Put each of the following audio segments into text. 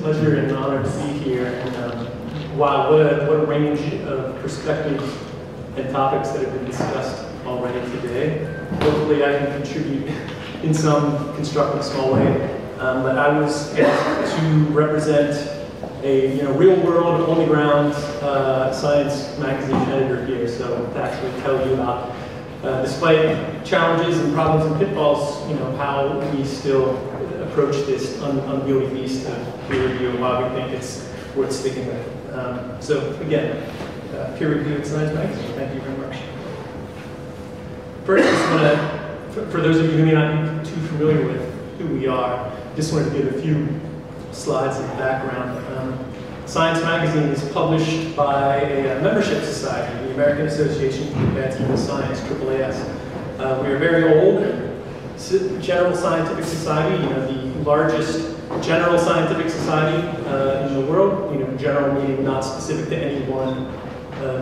pleasure and honor to be here. And wow, what a range of perspectives and topics that have been discussed already today. Hopefully I can contribute in some constructive small way. But I was asked to represent a real-world, on-the-ground science magazine editor here, so to actually tell you about, despite challenges and problems and pitfalls, how we still approach this unwieldy beast of peer review and why we think it's worth sticking with. So again, peer-reviewed science magazine. Thank you very much. First, I just want to, for those of you who may not be too familiar with who we are, just wanted to give a few slides of background. Science Magazine is published by a membership society, the American Association for the Advancement of Science, AAAS. We are very old general scientific society, the largest general scientific society in the world. General meaning not specific to any one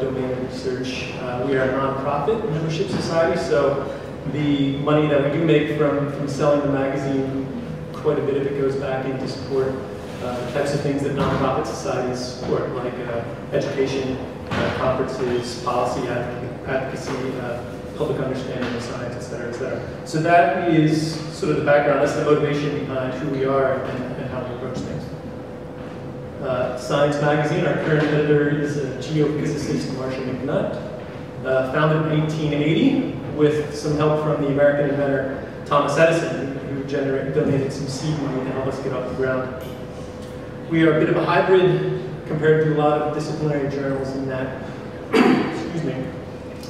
domain of research. We are a nonprofit membership society, so the money that we do make from selling the magazine, quite a bit of it goes back in to support the types of things that nonprofit societies support, like education, conferences, policy advocacy, public understanding of science, et cetera, et cetera. So that is sort of the background. That's the motivation behind who we are and how we approach things. Science Magazine, our current editor is a geophysicist, Marcia McNutt, founded in 1880 with some help from the American inventor Thomas Edison, who donated some seed money to help us get off the ground. We are a bit of a hybrid compared to a lot of disciplinary journals in that, excuse me,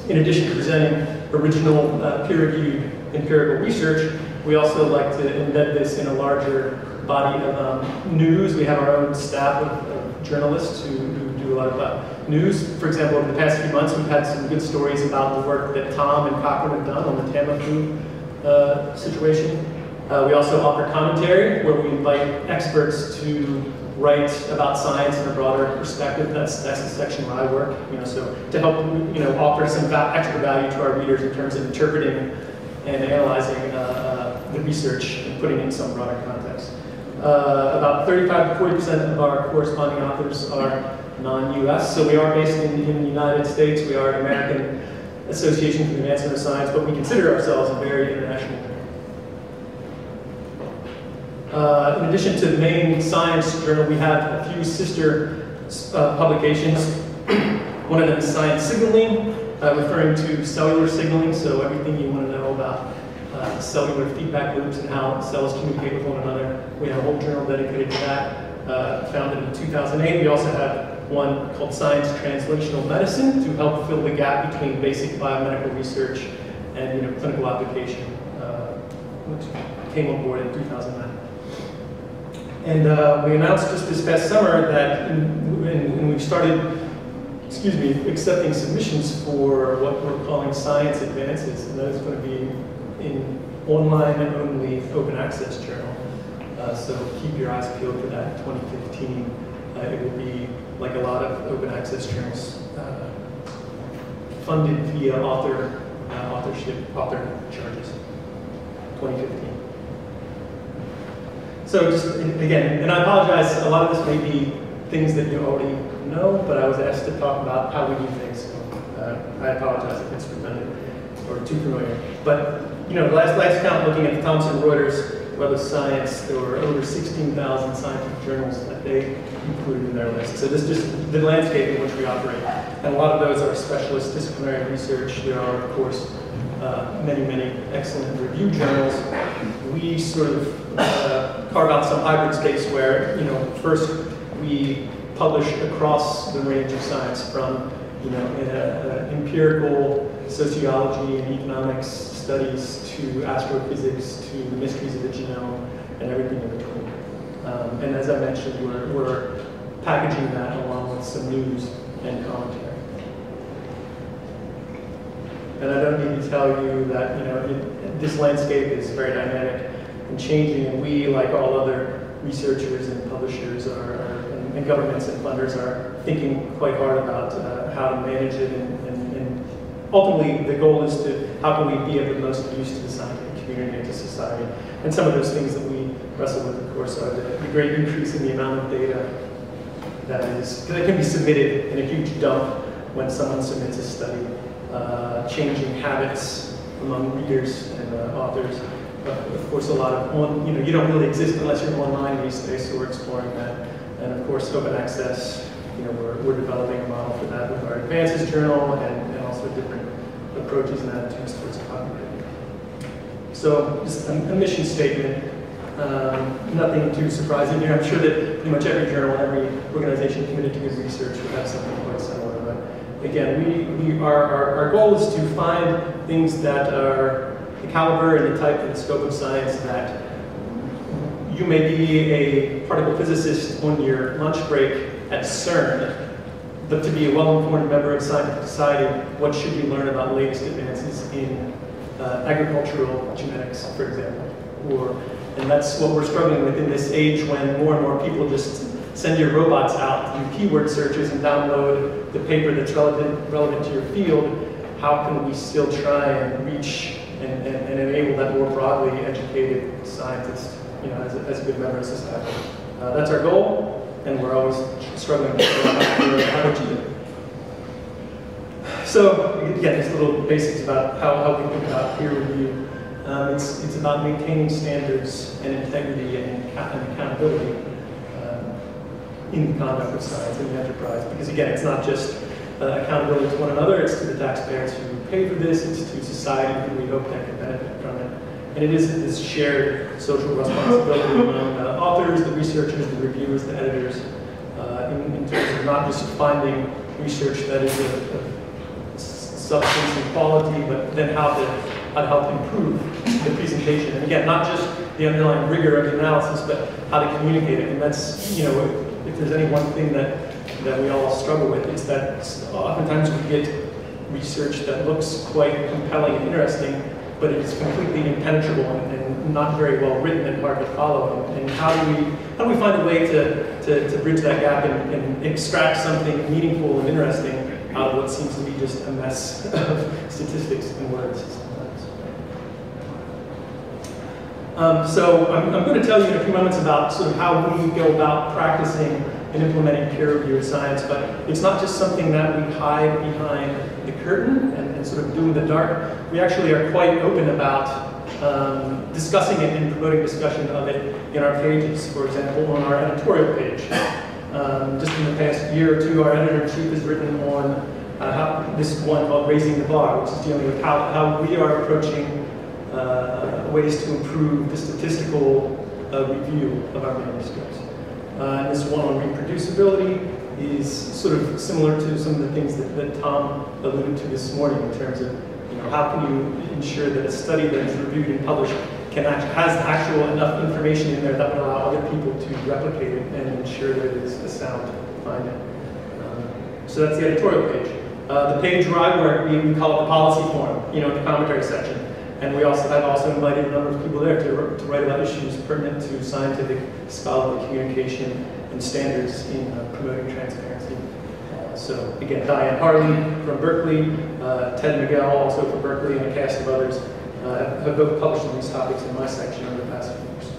in addition to presenting original peer-reviewed empirical research, we also like to embed this in a larger body of news. We have our own staff of journalists who do a lot of news. For example, over the past few months, we've had some good stories about the work that Tom and Cochrane have done on the Tamiflu situation. We also offer commentary, where we invite experts to write about science in a broader perspective. That's the section where I work. So to help offer some extra value to our readers in terms of interpreting and analyzing the research and putting it in some broader context. About 35 to 40% of our corresponding authors are non-US, so we are based in the United States. We are an American Association for the Advancement of Science, but we consider ourselves a very international journal. In addition to the main science journal, we have a few sister publications. One of them is Science Signaling, referring to cellular signaling, so everything you want to know about cellular feedback loops and how cells communicate with one another. We have a whole journal dedicated to that, founded in 2008. We also have one called Science Translational Medicine to help fill the gap between basic biomedical research and clinical application, which came on board in 2009. And we announced just this past summer that when we started, accepting submissions for what we're calling Science Advances, and that is going to be in online-only open access journal. So keep your eyes peeled for that in 2015. It will be, like a lot of open access journals, funded via author charges, 2015. So just, again, and I apologize, a lot of this may be things that you already know, but I was asked to talk about how we do things. So, I apologize if it's redundant or too familiar. But, last count, looking at the Thomson Reuters Web of Science, there were over 16,000 scientific journals that they included in their list. So this is just the landscape in which we operate. And a lot of those are specialist disciplinary research. There are, of course, many, many excellent review journals. We sort of carve out some hybrid space where, first we publish across the range of science from, empirical sociology and economics studies to astrophysics to the mysteries of the genome and everything in between. And as I mentioned, we're packaging that along with some news and commentary. And I don't need to tell you that this landscape is very dynamic and changing, and we, like all other researchers and publishers and governments and funders, are thinking quite hard about how to manage it, and ultimately the goal is to how can we be of the most use to the scientific community and to society. And some of those things that we wrestle with, of course, are the great increase in the amount of data that can be submitted in a huge dump when someone submits a study, changing habits among readers and authors. Of course, a lot of, you don't really exist unless you're online these days, so we're exploring that. And of course, open access, we're developing a model for that with our Advances journal and also different approaches and attitudes towards copywriting. So just a mission statement, nothing too surprising here. I'm sure that pretty much every journal, every organization committed to good research would have something quite similar. But again, our goal is to find things that are the caliber and the type and the scope of science that you may be a particle physicist on your lunch break at CERN, but to be a well-informed member of scientific society, what should you learn about the latest advances in agricultural genetics, for example? And that's what we're struggling with in this age when more and more people just send your robots out to do keyword searches and download the paper that's relevant to your field. How can we still try and reach and enable that more broadly educated scientist, as a good member of society? That's our goal, and we're always struggling to figure out how to achieve it. So, again, just little basics about how we think about peer review. It's about maintaining standards and integrity and accountability in the conduct of science in the enterprise. Because again, it's not just accountability to one another, it's to the taxpayers who pay for this, it's to society who we hope that can benefit from it. And it is this shared social responsibility among authors, the researchers, the reviewers, the editors, in terms of not just finding research that is of substance and quality, but then how to help improve the presentation. And again, not just the underlying rigor of the analysis, but how to communicate it. And that's, if there's any one thing that we all struggle with, it's that oftentimes we get research that looks quite compelling and interesting, but it is completely impenetrable and not very well written and hard to follow. And how do we find a way to bridge that gap and extract something meaningful and interesting out of what seems to be just a mess of statistics and words sometimes. So I'm going to tell you in a few moments about sort of how we go about practicing and implementing peer review in science, but it's not just something that we hide behind the curtain and sort of do in the dark. We actually are quite open about discussing it and promoting discussion of it in our pages, for example, on our editorial page. Just in the past year or two, our editor-in-chief has written on this one called Raising the Bar, which is dealing with how we are approaching ways to improve the statistical review of our manuscripts. And this one on reproducibility is sort of similar to some of the things that Tom alluded to this morning in terms of how can you ensure that a study that is reviewed and published has actual enough information in there that would allow other people to replicate it and ensure that it is a sound finding. So that's the editorial page. The page where I work, we call it the policy forum, the commentary section. And I've also invited a number of people there to write about issues pertinent to scientific, scholarly communication and standards in promoting transparency. So again, Diane Harley from Berkeley, Ted Miguel also from Berkeley, and a cast of others have both published on these topics in my section over the past few years.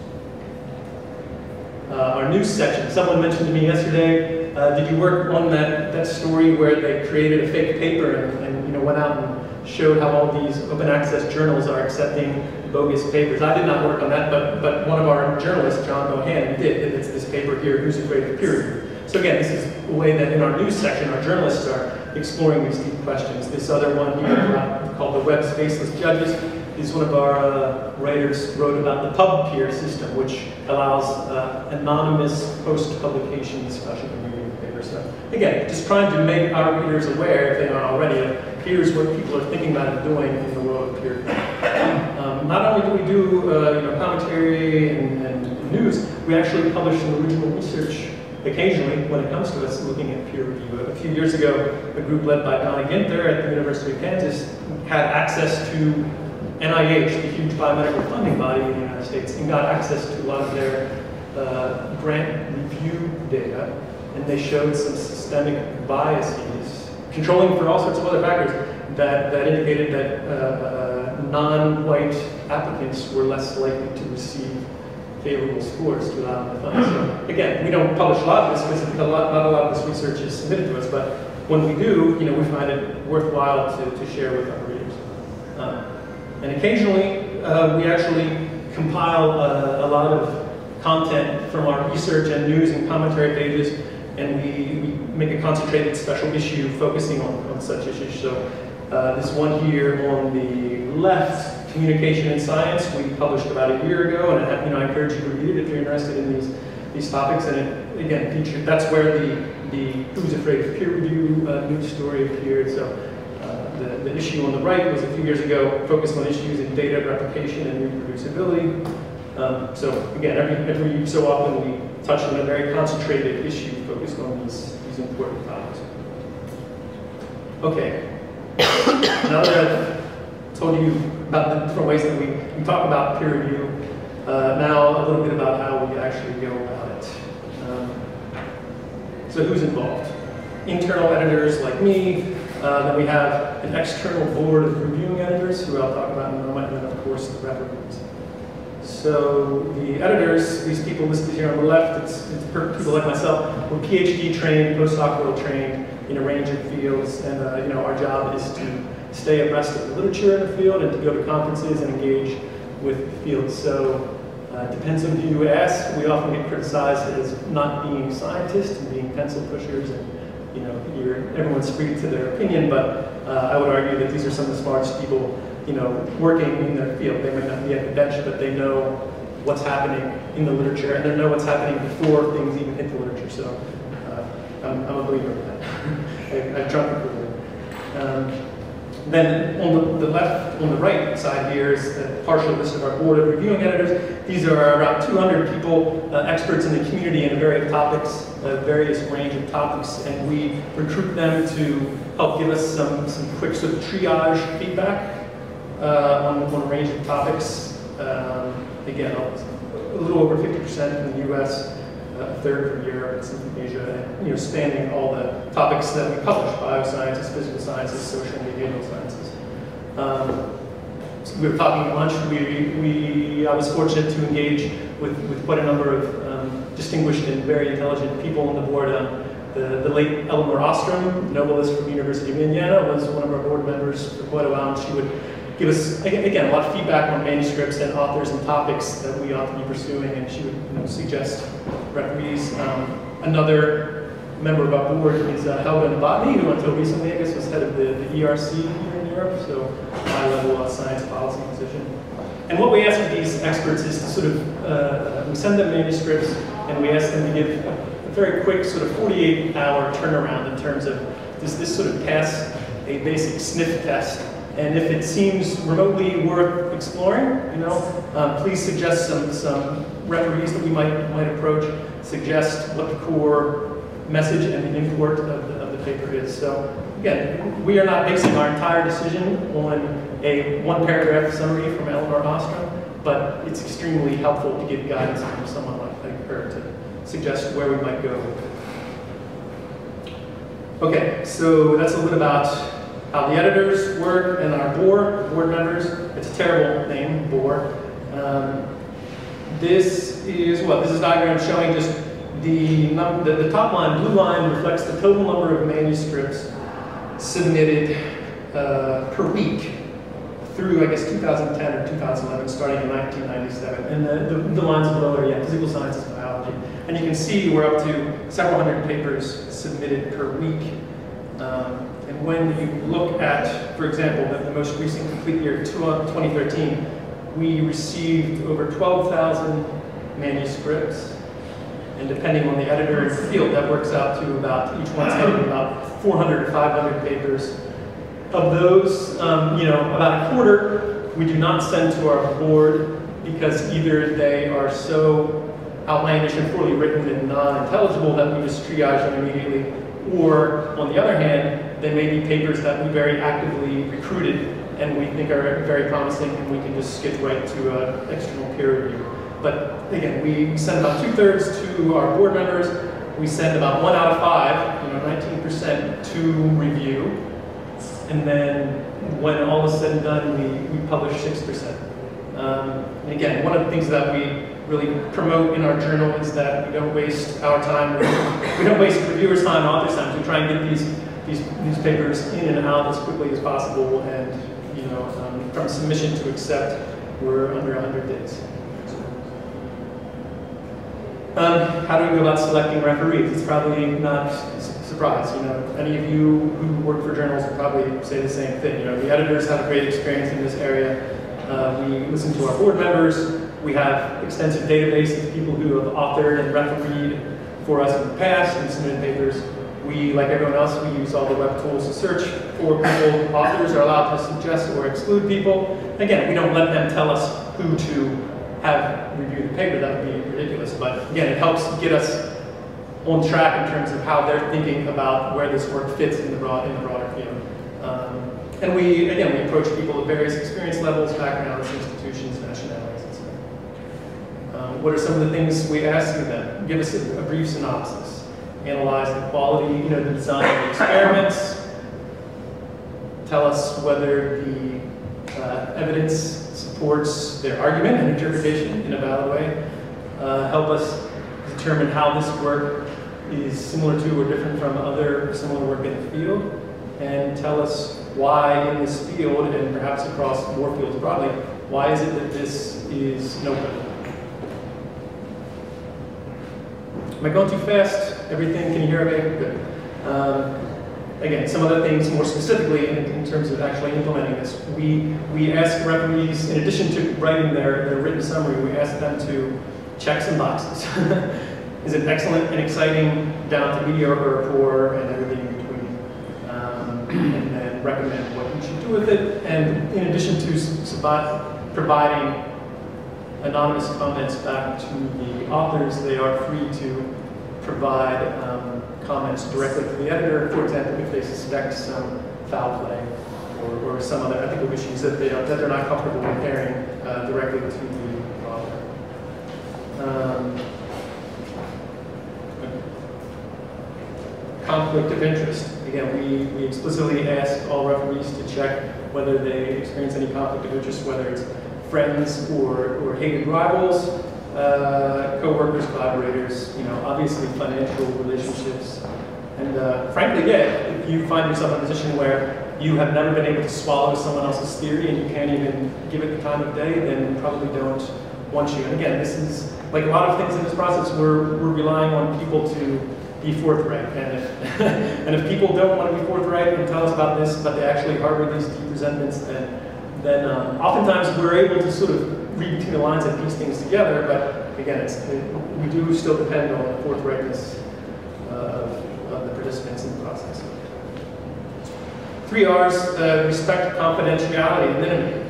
Our news section, someone mentioned to me yesterday, did you work on that story where they created a fake paper and went out and showed how all these open access journals are accepting bogus papers? I did not work on that, but one of our journalists, John Bohannon, did, and it's this paper here, Who's Afraid of Peer Review? So again, this is a way that in our news section, our journalists are exploring these deep questions. This other one here, called The Web's Faceless Judges, is one of our writers wrote about the pub peer system, which allows anonymous post-publication discussion and reading the paper. So again, just trying to make our readers aware, if they aren't already, here's what people are thinking about and doing in the world of peer review. Not only do we do commentary and news, we actually publish some original research occasionally when it comes to us looking at peer review. A few years ago, a group led by Donna Ginther at the University of Kansas had access to NIH, the huge biomedical funding body in the United States, and got access to a lot of their grant review data, and they showed some systemic biases, controlling for all sorts of other factors, that indicated that non-white applicants were less likely to receive favorable scores to allow them to fund. So again, we don't publish a lot of this because not a lot of this research is submitted to us, but when we do, we find it worthwhile to share with our readers. And occasionally, we actually compile a lot of content from our research and news and commentary pages, and we make a concentrated special issue focusing on such issues. So this one here on the left, Communication in Science, we published about a year ago, and I encourage you to read it if you're interested in these topics. And it, again, featured, that's where the Who's Afraid of Peer Review news story appeared. So the issue on the right was a few years ago, focused on issues in data replication and reproducibility. So again, every so often we touch on a very concentrated issue focused on these important topics. Okay, now that I've told you about the different ways that we talk about peer review, now a little bit about how we actually go about it. So who's involved? Internal editors like me, then we have an external board of reviewing editors who I'll talk about in a moment, and then of course the referees. So the editors, these people listed here on the left, it's people like myself. We're PhD trained, postdoctoral trained in a range of fields, and our job is to stay abreast of the literature in the field and to go to conferences and engage with the field. So it depends on who you ask. We often get criticized as not being scientists and being pencil pushers, and everyone's free to their opinion, but I would argue that these are some of the smartest people working in their field. They might not be at the bench, but they know what's happening in the literature, and they know what's happening before things even hit the literature. So I'm a believer in that. I've drunk it for Then on the left, on the right side here is a partial list of our board of reviewing editors. These are around 200 people, experts in the community in various topics, various range of topics, and we recruit them to help give us some quick sort of triage feedback on a range of topics. Again, a little over 50% in the US, a third from Europe and some from Asia, and spanning all the topics that we publish: biosciences, physical sciences, social and behavioral sciences. So we were talking at lunch. I was fortunate to engage with quite a number of distinguished and very intelligent people on the board. The late Eleanor Ostrom, Nobelist from the University of Indiana, was one of our board members for quite a while, and she would give us, again, a lot of feedback on manuscripts and authors and topics that we ought to be pursuing, and she would suggest referees. Another member of our board is Helga Novotny, who until recently, I guess, was head of the ERC here in Europe, so high-level science policy position. And what we ask of these experts is to sort of, we send them manuscripts, and we ask them to give a very quick sort of 48-hour turnaround in terms of, does this sort of pass a basic sniff test? And if it seems remotely worth exploring, please suggest some referees that we might approach, suggest what the core message and the import of the paper is. So again, we are not basing our entire decision on a one-paragraph summary from Eleanor Ostrom, but it's extremely helpful to give guidance from someone like her to suggest where we might go. Okay, so that's a little bit about how the editors work and our board members. It's a terrible name, board. This is a diagram showing just the top line, blue line, reflects the total number of manuscripts submitted per week through, I guess, 2010 or 2011, starting in 1997. And the lines below are, physical sciences, biology. And you can see we're up to several hundred papers submitted per week. And when you look at, for example, the most recent complete year, 2013, we received over 12,000 manuscripts. And depending on the editor in the field, that works out to about, each one's getting about 400 to 500 papers. Of those, about a quarter we do not send to our board because either they are so outlandish and poorly written and non-intelligible that we just triage them immediately, or on the other hand, they may be papers that we very actively recruited and we think are very promising, and we can just skip right to external peer review. But again, we send about 2/3 to our board members. We send about 1 out of 5, 19% to review. And then when all is said and done, we publish 6%. And again, one of the things that we really promote in our journal is that we don't waste our time, we don't waste reviewers' time, authors' time. We try and get these papers in and out as quickly as possible, and from submission to accept, we're under 100 days. How do we go about selecting referees? It's probably not a surprise. Any of you who work for journals would probably say the same thing. The editors have a great experience in this area. We listen to our board members. We have extensive database of people who have authored and refereed for us in the past and submitted papers. We, like everyone else, we use all the web tools to search for people. Authors are allowed to suggest or exclude people. Again, we don't let them tell us who to have review the paper. That would be ridiculous. But again, it helps get us on track in terms of how they're thinking about where this work fits in the broader field. And we approach people at various experience levels, backgrounds, institutions, nationalities, etc. What are some of the things we ask of them? Give us a brief synopsis. Analyze the quality, the design of the experiments. Tell us whether the evidence supports their argument and interpretation in a valid way. Help us determine how this work is similar to or different from other similar work in the field. And tell us why in this field, and perhaps across more fields broadly, why is it that this is noteworthy? Am I going too fast? Everything, can you hear okay? Good. Again, some other things more specifically in terms of actually implementing this. We ask referees, in addition to writing their written summary, we ask them to check some boxes. Is it excellent and exciting, down to mediocre, poor, and everything in between? And then recommend what you should do with it. And in addition to providing anonymous comments back to the authors, they are free to provide comments directly to the editor. For example, if they suspect some foul play or some other ethical issues that they're not comfortable with airing directly to the author. Conflict of interest. Again, we explicitly ask all referees to check whether they experience any conflict of interest, whether it's friends or hated rivals, co-workers, collaborators, obviously financial relationships. And frankly, if you find yourself in a position where you have never been able to swallow someone else's theory and you can't even give it the time of day, then we probably don't want you. And again, this is, like a lot of things in this process, we're relying on people to be forthright. And if people don't want to be forthright and tell us about this, but they actually harbor these deep resentments, then oftentimes we're able to sort of read between the lines and piece things together, but again, we do still depend on the forthrightness of the participants in the process. 3 R's, respect, confidentiality,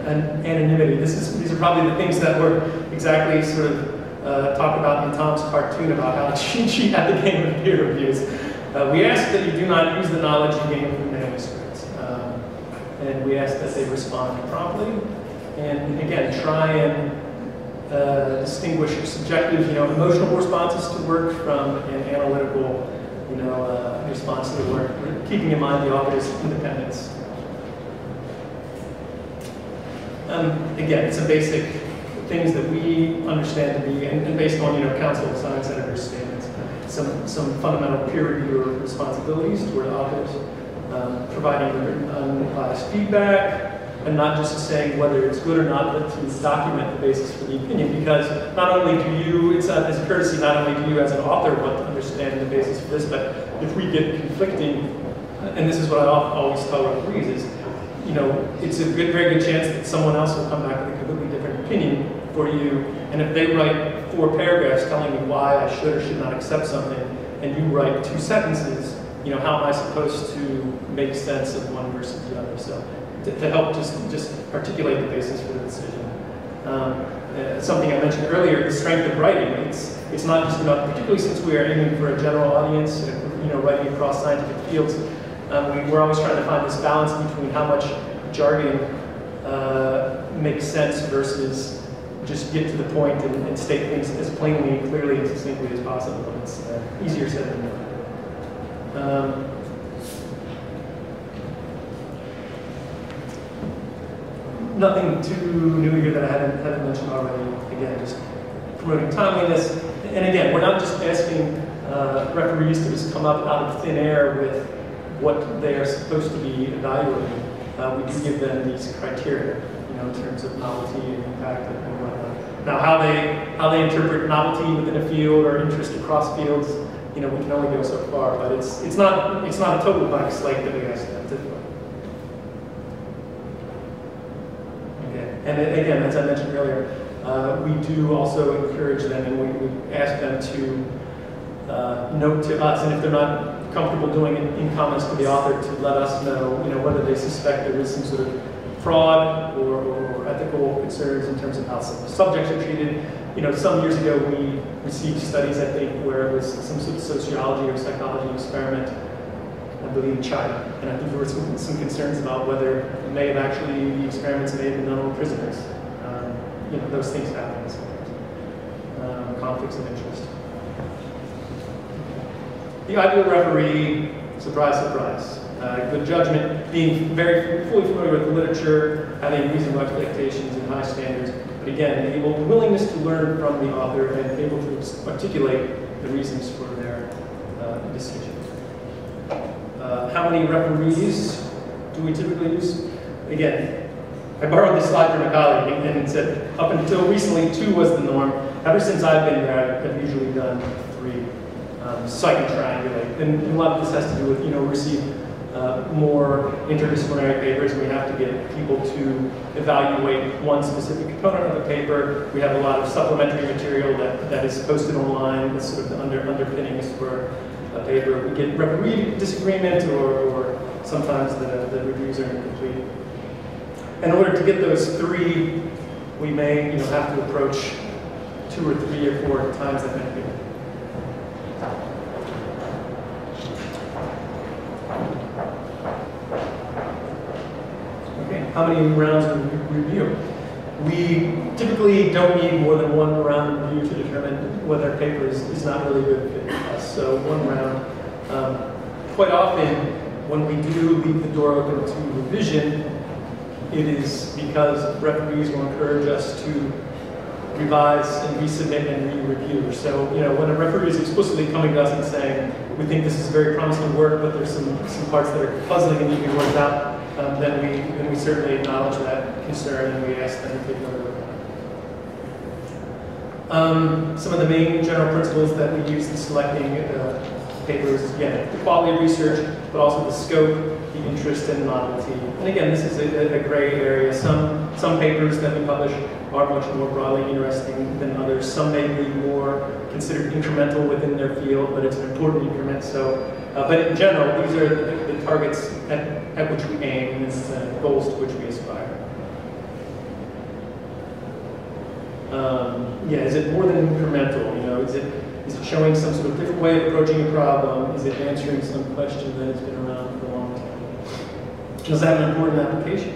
and anonymity. These are probably the things that were exactly sort of talked about in Tom's cartoon about how to cheat at the game of peer reviews. We ask that you do not use the knowledge you gain from manuscripts. And we ask that they respond promptly. And again, try and distinguish subjective, emotional responses to work from an analytical, response to the work, keeping in mind the author's independence. Again, some basic things that we understand to be, and based on counsel and science editors' statements, some fundamental peer reviewer responsibilities toward authors, providing written unbiased feedback, and not just saying whether it's good or not, but to document the basis for the opinion, because not only do you, it's a courtesy, not only do you as an author want to understand the basis for this, but if we get conflicting, and this is what I always tell referees, is, it's a very good chance that someone else will come back with a completely different opinion for you, and if they write 4 paragraphs telling me why I should or should not accept something, and you write 2 sentences, how am I supposed to make sense of one versus the other? So to help just articulate the basis for the decision. Something I mentioned earlier, the strength of writing. It's not just about, particularly since we are aiming for a general audience, writing across scientific fields, we're always trying to find this balance between how much jargon makes sense versus just get to the point and state things as plainly, clearly, and succinctly as possible. It's easier said than done. Nothing too new here that I haven't mentioned already. Again, just promoting timeliness. And again, we're not just asking referees to just come up out of thin air with what they are supposed to be evaluating. We do give them these criteria, in terms of novelty and impact and whatnot. Now, how they interpret novelty within a field or interest across fields, we can only go so far. But it's not a total blank slate that we ask them to do. Okay. And again, as I mentioned earlier, we do also encourage them, and we ask them to note to us, and if they're not comfortable doing it in comments to the author, to let us know, whether they suspect there is some sort of fraud or ethical concerns in terms of how some subjects are treated. Some years ago we received studies, I think, where it was some sort of sociology or psychology experiment, I believe in China, and I think there were some concerns about whether the experiments may have been done on prisoners. Those things happen sometimes. Conflicts of interest. The ideal referee, surprise, surprise. Good judgment, being very fully familiar with the literature, having reasonable expectations and high standards, but again, able willingness to learn from the author and able to articulate the reasons for their decision. How many referees do we typically use? Again, I borrowed this slide from a colleague, and it said, up until recently, 2 was the norm. Ever since I've been there, I've usually done 3. So I can triangulate. And a lot of this has to do with, we receive more interdisciplinary papers, and we have to get people to evaluate one specific component of the paper. We have a lot of supplementary material that is posted online, that's sort of the underpinnings for a paper. We get referee disagreement, or sometimes the reviews are incomplete. In order to get those 3, we may have to approach 2 or 3 or 4 times that many people. Okay, how many rounds of review? We typically don't need more than 1 round of review to determine whether a paper is not really a good fit for us. So 1 round. Quite often, when we do leave the door open to revision, it is because referees will encourage us to revise and resubmit and re-review. So, when a referee is explicitly coming to us and saying, we think this is very promising work, but there's some parts that are puzzling and need to be worked out, then we certainly acknowledge that concern and we ask them to take another look at it. Some of the main general principles that we use in selecting papers, again, the quality of research, but also the scope, the interest, and novelty. And again, this is a gray area. Some papers that we publish are much more broadly interesting than others. Some may be more considered incremental within their field, but it's an important increment. So, but in general, these are the targets at which we aim, and the goals to which we aspire. Is it more than incremental? Is it showing some sort of different way of approaching a problem? Is it answering some question that has been around for a long time? Does it have an important application,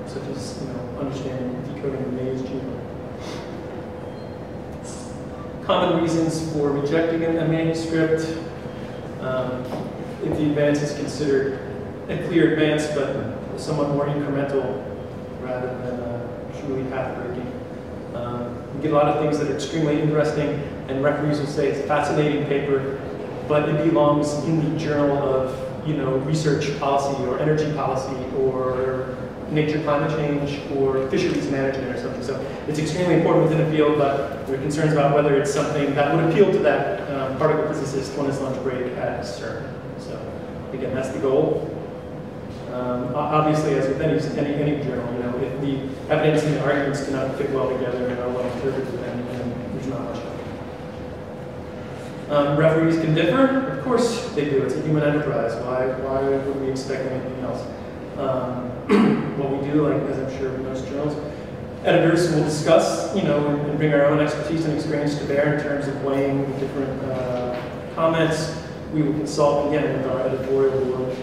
such as understanding decoding the maze genome? Common reasons for rejecting a manuscript. If the advance is considered a clear advance, but somewhat more incremental rather than truly path-breaking. We get a lot of things that are extremely interesting, and referees will say it's a fascinating paper, but it belongs in the journal of, research policy or energy policy or nature climate change or fisheries management or something. So it's extremely important within a field, but there are concerns about whether it's something that would appeal to that particle physicist on his lunch break at CERN. So again, that's the goal. Obviously, as with any journal, if the evidence and the arguments do not fit well together and are well interpreted, then there's not much hope. Referees can differ. Of course they do. It's a human enterprise. Why would we expect anything else? What we do, as I'm sure most journals, editors will discuss, and bring our own expertise and experience to bear in terms of weighing different comments. We will consult, again, with our editorial board.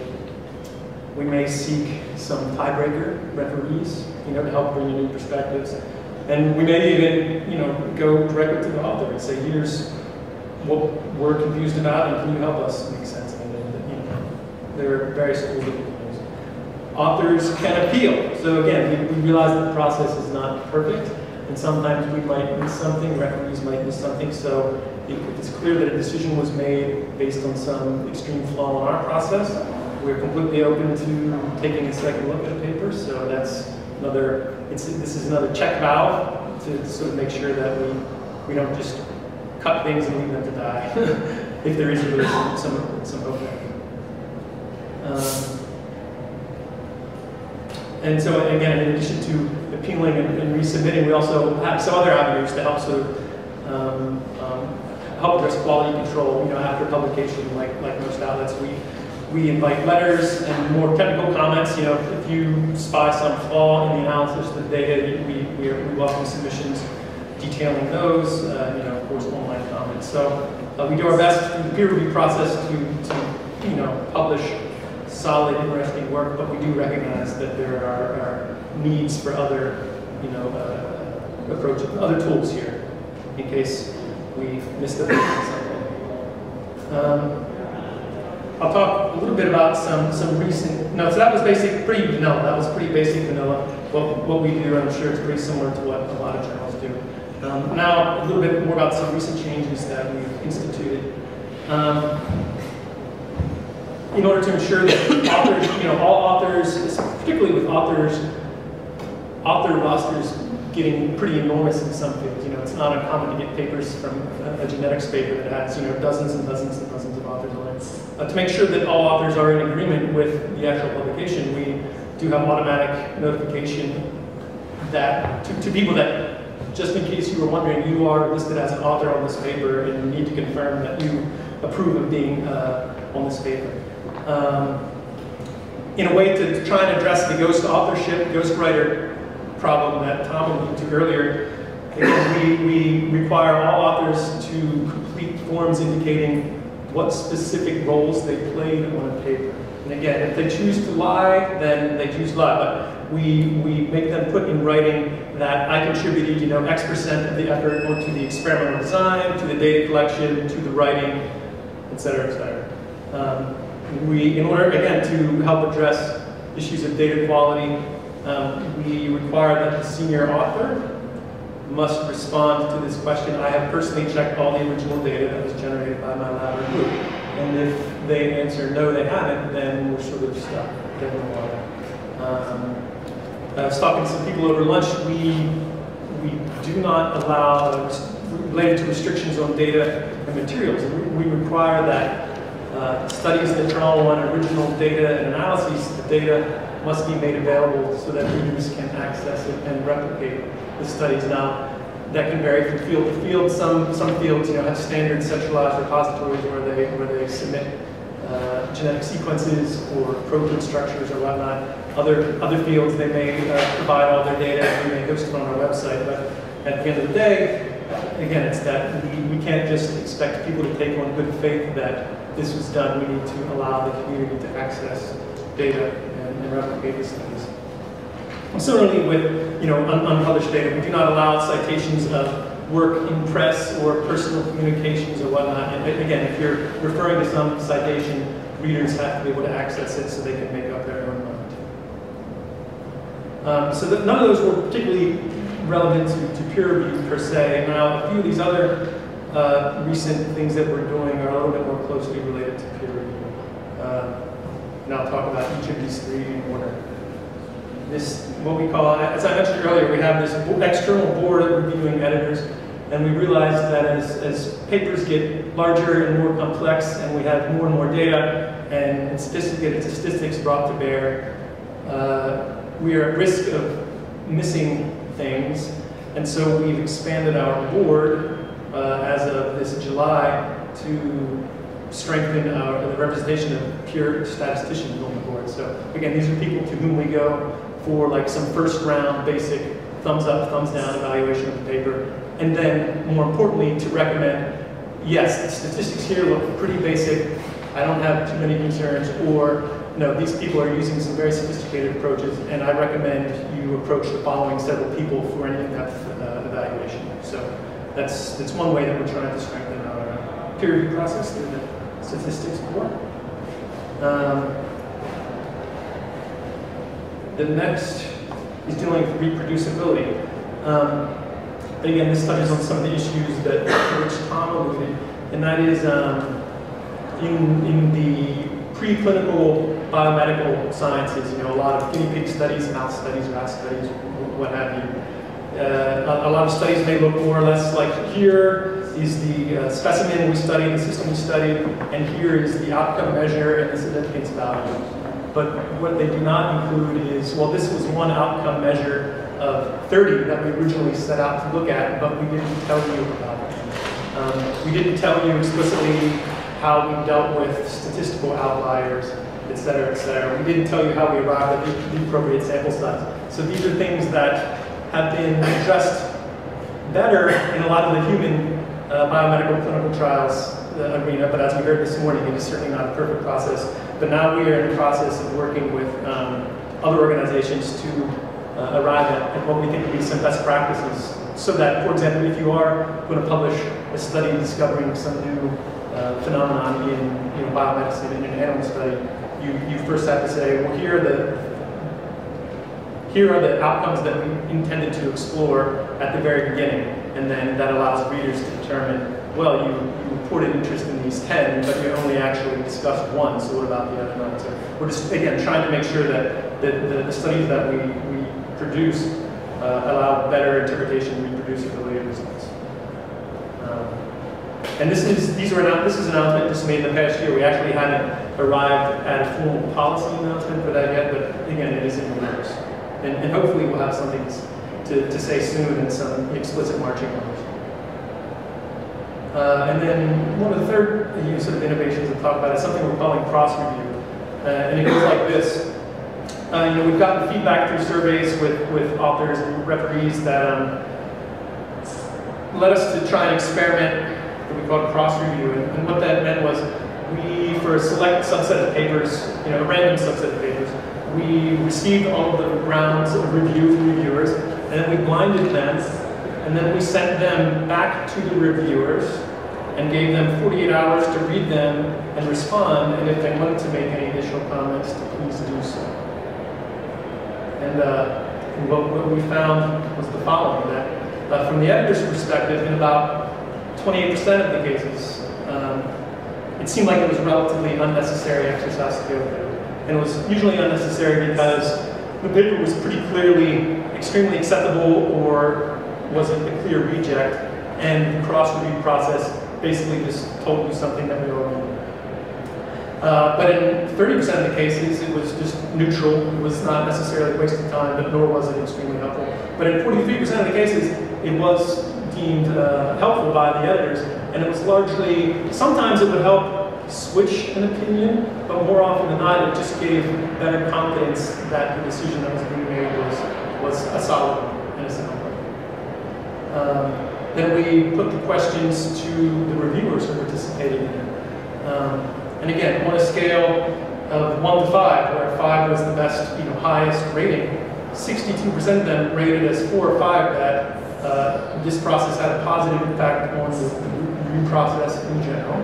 We may seek some tiebreaker referees, to help bring in new perspectives. And we may even, go directly to the author and say, here's what we're confused about, and can you help us make sense of it? There are various tools that we can use. authors can appeal. So again, we realize that the process is not perfect, and sometimes we might miss something, referees might miss something, so if it's clear that a decision was made based on some extreme flaw in our process, we're completely open to taking a second look at a paper. So that's another, this is another check valve to sort of make sure that we don't just cut things and leave them to die if there is really some hope there. And so again, in addition to appealing and resubmitting, we also have some other avenues to help sort of help address quality control. You know, after publication, like most outlets, we invite letters and more technical comments. You know, if you spy some flaw in the analysis of the data, we welcome submissions detailing those. You know, of course, online comments. So we do our best through the peer review process to you know, publish solid, interesting work, but we do recognize that there are needs for other, you know, approaches, other tools here, in case we missed the point on something. I'll talk a little bit about some recent. No, so that was pretty vanilla. That was pretty basic vanilla. What we do, I'm sure it's pretty similar to what a lot of journals do. Now, a little bit more about some recent changes that we've instituted. In order to ensure that authors, you know, all authors, particularly with author rosters getting pretty enormous in some fields. You know, it's not uncommon to get papers from a genetics paper that has, you know, dozens and dozens and dozens of authors on it. To make sure that all authors are in agreement with the actual publication, we do have automatic notification that to people that, just in case you were wondering, you are listed as an author on this paper and you need to confirm that you approve of being on this paper. In a way to try and address the ghost authorship, ghostwriter problem that Tom alluded to earlier, again, we require all authors to complete forms indicating what specific roles they played on a paper. And again, if they choose to lie, then they choose to lie. But we make them put in writing that I contributed, you know, X% of the effort onto the experimental design, to the data collection, to the writing, et cetera, et cetera. In order, again, to help address issues of data quality, we require that the senior author must respond to this question. I have personally checked all the original data that was generated by my lab or group. And if they answer no, they haven't, then we're sort of stuck dead in the water. I was talking to some people over lunch. We do not allow, related to restrictions on data and materials, we require that studies that draw on original data and analyses, the data must be made available so that readers can access it and replicate the studies. Now, that can vary from field to field. Some fields, you know, have standard centralized repositories where they submit genetic sequences or protein structures or whatnot. Other fields, they may provide all their data and we may host it on our website. But at the end of the day, again, it's that we can't just expect people to take on good faith that this was done. We need to allow the community to access data and replicate the studies. And similarly with, you know, unpublished data, we do not allow citations of work in press or personal communications or whatnot. And again, if you're referring to some citation, readers have to be able to access it so they can make up their own mind. So that none of those were particularly relevant to peer review per se. Now, a few of these other recent things that we're doing are a little bit more closely related to peer review. And I'll talk about each of these three in order. This, what we call, as I mentioned earlier, we have this external board of reviewing editors, and we realize that as papers get larger and more complex, and we have more and more data, and sophisticated statistics brought to bear, we are at risk of missing things, and so we've expanded our board as of this July to strengthen the representation of pure statisticians on the board. So again, these are people to whom we go for like some first round basic thumbs up, thumbs down evaluation of the paper, and then more importantly to recommend, yes, the statistics here look pretty basic, I don't have too many concerns, or no, these people are using some very sophisticated approaches, and I recommend you approach the following several people for an in-depth evaluation. So that's one way that we're trying to strengthen our peer review process through the statistics board. The next is dealing with reproducibility. Again, this touches on some of the issues that which Tom alluded, and that is in the preclinical biomedical sciences, a lot of guinea pig studies, mouse studies, rat studies, what have you. A lot of studies may look more or less like here is the specimen we studied, the system we studied, and here is the outcome measure and the significance value. But what they do not include is, well, this was one outcome measure of 30 that we originally set out to look at, but we didn't tell you about it. We didn't tell you explicitly how we dealt with statistical outliers, et cetera, et cetera. We didn't tell you how we arrived at the appropriate sample size. So these are things that have been addressed better in a lot of the human biomedical clinical trials arena, but as we heard this morning, it is certainly not a perfect process. But now we are in the process of working with other organizations to arrive at what we think would be some best practices, so that, for example, if you are going to publish a study discovering some new phenomenon in biomedicine, in an animal study, you first have to say, well, here are the outcomes that we intended to explore at the very beginning, and then that allows readers to determine, well, you reported interest in these 10, but you only actually discussed one, so what about the other 9? So we're just, again, trying to make sure that the studies that we produce allow better interpretation and reproducibility of results. And this is an announcement just made in the past year. We actually haven't arrived at a full policy announcement for that yet, but again, it is in the works. And hopefully we'll have something to say soon and some explicit marching orders. And then one of the third sort of innovations we'll talk about is something we're calling cross-review. And it goes like this. We've gotten feedback through surveys with authors and referees that led us to try and experiment that we called cross-review. And what that meant was we, for a select subset of papers, a random subset of papers, we received all of the rounds of review from reviewers, and then we blinded them, and then we sent them back to the reviewers and gave them 48 hours to read them and respond, and if they wanted to make any additional comments, to please do so. And what we found was the following, that from the editor's perspective, in about 28% of the cases, it seemed like it was a relatively unnecessary exercise to go through. And it was usually unnecessary because the paper was pretty clearly extremely acceptable or wasn't a clear reject, and the cross-review process basically just told you something that we already knew. But in 30% of the cases, it was just neutral. It was not necessarily a waste of time, but nor was it extremely helpful. But in 43% of the cases, it was deemed helpful by the editors, and it was largely, sometimes it would help switch an opinion, but more often than not, it just gave better confidence that the decision that was being made was a solid one and a sound one. Then we put the questions to the reviewers who participated in it. And again, on a scale of 1 to 5, where 5 was the best, highest rating, 62% of them rated as 4 or 5 that this process had a positive impact on the review process in general.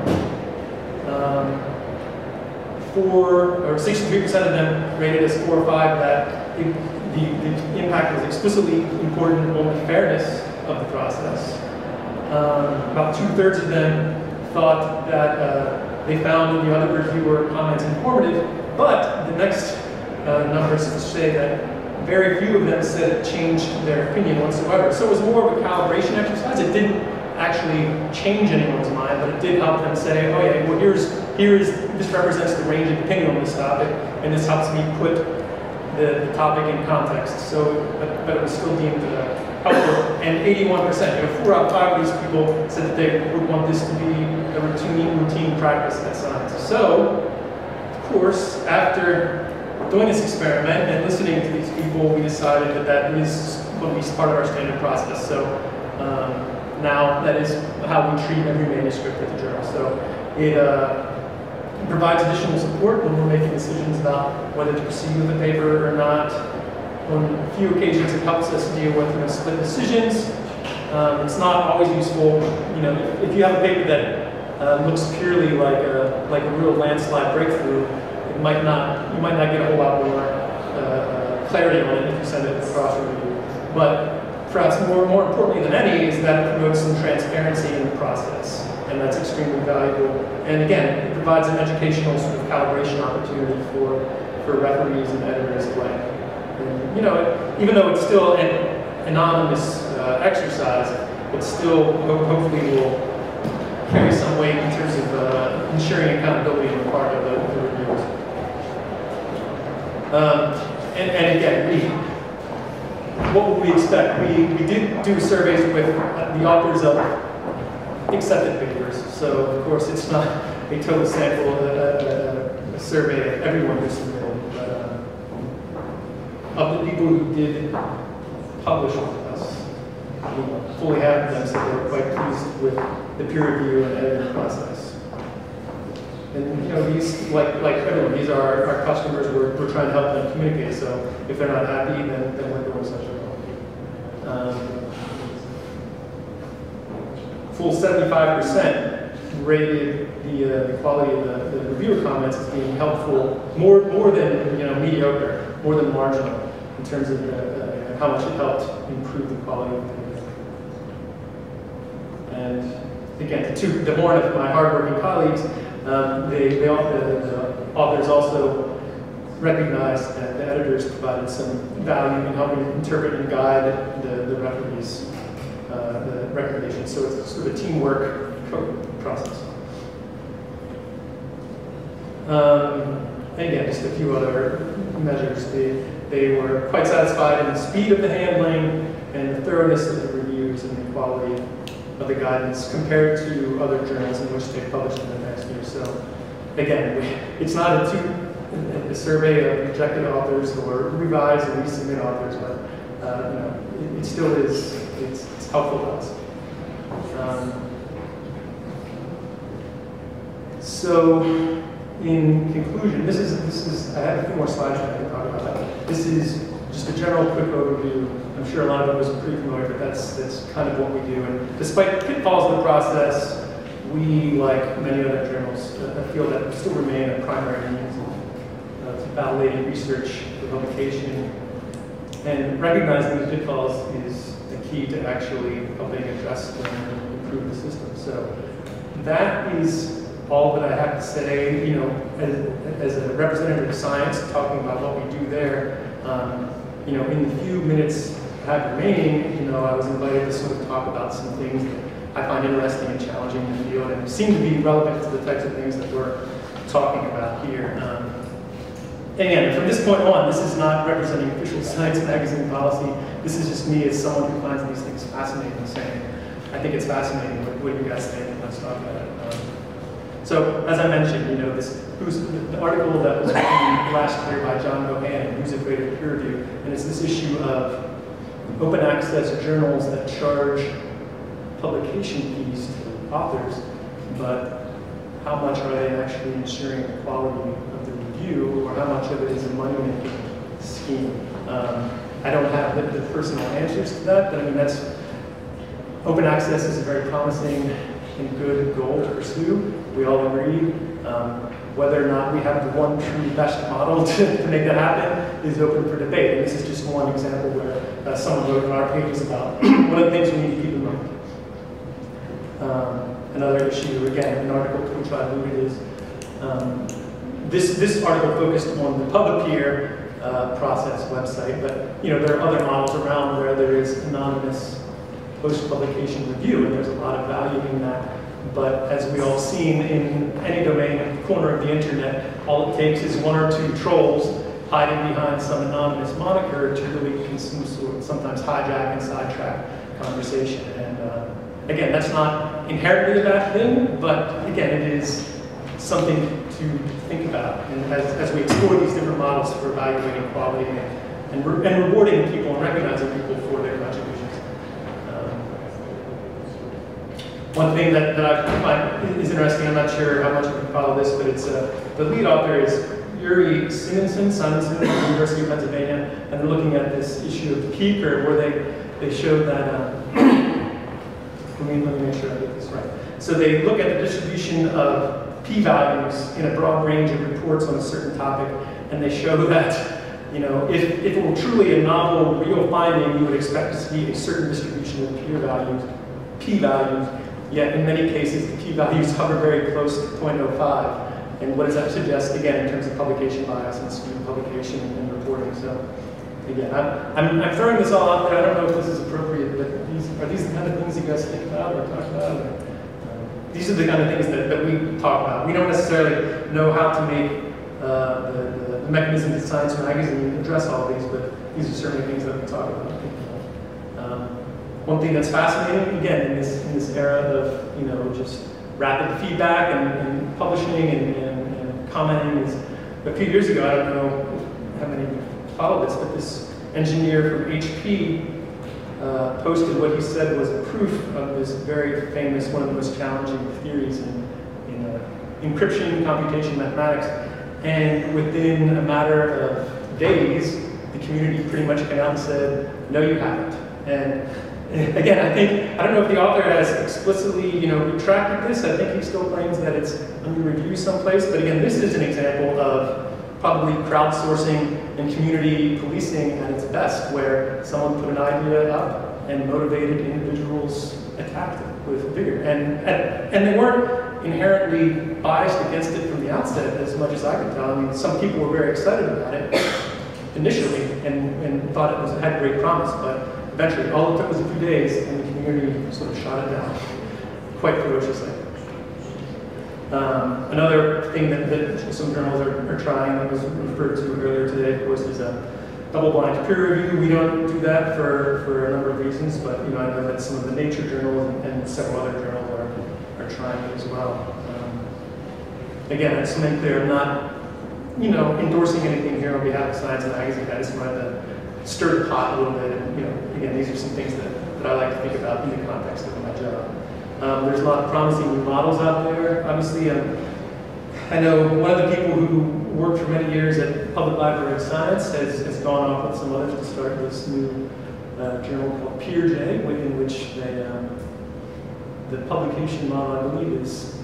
63% of them rated as 4 or 5 that the impact was explicitly important on the fairness of the process. About 2/3 of them thought that they found the other reviewer comments informative, but the next numbers say that very few of them said it changed their opinion whatsoever. So it was more of a calibration exercise. It didn't actually change anyone's mind, but it did help them say, oh yeah, well this represents the range of opinion on this topic, and this helps me put the topic in context. So, but it was still deemed helpful. And 81%, 4 out of 5 of these people said that they would want this to be a routine practice at science. So, of course, after doing this experiment and listening to these people, we decided that is going to be part of our standard process. So now that is how we treat every manuscript at the journal. So it provides additional support when we're making decisions about whether to proceed with the paper or not. On a few occasions, it helps us deal with split decisions. It's not always useful. If you have a paper that looks purely like a real landslide breakthrough, you might not get a whole lot more clarity on it if you send it across for review. But perhaps more importantly than any is that it promotes some transparency in the process, and that's extremely valuable. And again, it provides an educational sort of calibration opportunity for referees and editors alike. And, you know, even though it's still an anonymous exercise, it still hopefully will carry some weight in terms of ensuring accountability on the part of the reviewers. And again, what would we expect? We did do surveys with the authors of accepted papers, so of course it's not a total sample, a survey of everyone who submitted, but of the people who did publish with us, fully half of them said they were quite pleased with the peer review and editing process. And you know, these, like everyone, these are our customers. We're trying to help them communicate. So if they're not happy, then we're doing such a role. Full 75% rated the quality of the reviewer comments as being helpful, more than mediocre, more than marginal in terms of how much it helped improve the quality of the paper. And again, the horn of my hardworking colleagues. The authors also recognized that the editors provided some value in helping interpret and guide the referees' the recommendations. So it's sort of a teamwork process. And again, just a few other measures. They were quite satisfied in the speed of the handling and the thoroughness of the reviews and the quality of the guidance compared to other journals in which they published in the next year. So again, it's not a survey of rejected authors or revised or resubmit authors, but it still is, it's helpful to us. So in conclusion, this is I have a few more slides that I can talk about. This is just a general quick overview. I'm sure a lot of it was pretty familiar, but that's kind of what we do. And despite the pitfalls of the process, we, like many other journals, feel that we still remain a primary means of validating research for publication. And recognizing these pitfalls is the key to actually helping address them and improve the system. So that is all that I have to say. As a representative of science, talking about what we do there. In the few minutes I have remaining, I was invited to sort of talk about some things that I find interesting and challenging in the field and seem to be relevant to the types of things that we're talking about here. And again, from this point on, this is not representing official Science magazine policy. This is just me as someone who finds these things fascinating, saying, I think it's fascinating. What do you guys think? Let's talk about it. So, as I mentioned, the article that was written last year by John Gohan, who's afraid of peer review, and it's this issue of open access journals that charge publication fees to authors, but how much are they actually ensuring the quality of the review, or how much of it is a money-making scheme? I don't have the personal answers to that, but I mean, open access is a very promising and good goal to pursue. We all agree. Whether or not we have the one true best model to make that happen is open for debate. And this is just one example where someone wrote on our pages about one of the things we need to keep in mind. Another issue, again, an article to which I alluded is this article focused on the PubAppear process website, but there are other models around where there is anonymous post-publication review, and there's a lot of value in that. But as we all seen in any domain corner of the internet, all it takes is one or two trolls hiding behind some anonymous moniker to really consume sometimes hijack and sidetrack conversation. And again, that's not inherently a bad thing, but again, it is something to think about. And as we explore these different models for evaluating quality and rewarding people and recognizing people for their contributions. One thing that I find is interesting, I'm not sure how much you can follow this, but it's the lead author is Yuri Simonson from the University of Pennsylvania, and they're looking at this issue of Peaker, where they showed that, let me make sure I get this right. So they look at the distribution of p-values in a broad range of reports on a certain topic, and they show that you know, if it were truly a novel, real finding, you would expect to see a certain distribution of p-values, yet in many cases the p-values hover very close to 0.05. And what does that suggest, again, in terms of publication bias and student publication and reporting? So, again, I'm throwing this all out there. I don't know if this is appropriate, but are these the kind of things you guys think about or talk about? Or, these are the kind of things that we talk about. We don't necessarily know how to make the mechanisms of Science Magazine address all these, but these are certainly things that we talk about. One thing that's fascinating, again, in this era of, you know, just rapid feedback and publishing and commenting is, a few years ago, I don't know how many followed this, but this engineer from HP posted what he said was a proof of this very famous, one of the most challenging theories in encryption, computation, mathematics. And within a matter of days, the community pretty much came out and said, no, you haven't. And again, I don't know if the author has explicitly, you know, retracted this. I think he still claims that it's under review someplace. But again, this is an example of probably crowdsourcing and community policing at its best, where someone put an idea up and motivated individuals attacked it with vigor. And they weren't inherently biased against it from the outset, as much as I could tell. I mean, some people were very excited about it initially and thought it had great promise, but eventually, all it took was a few days, and the community sort of shot it down quite ferociously. Another thing that some journals are trying, that was referred to earlier today, of course, is a double-blind peer review. We don't do that for a number of reasons, but you know, I know that some of the Nature journals and several other journals are trying it as well. Again, I just want to make clear, I'm not, you know, endorsing anything here on behalf of Science Magazine. I just wanted to stir the pot a little bit, and you know, again, these are some things that I like to think about in the context of my job. There's a lot of promising new models out there. Obviously, I know one of the people who worked for many years at Public Library of Science has gone off with some others to start this new journal called PeerJ, in which the publication model, I believe, is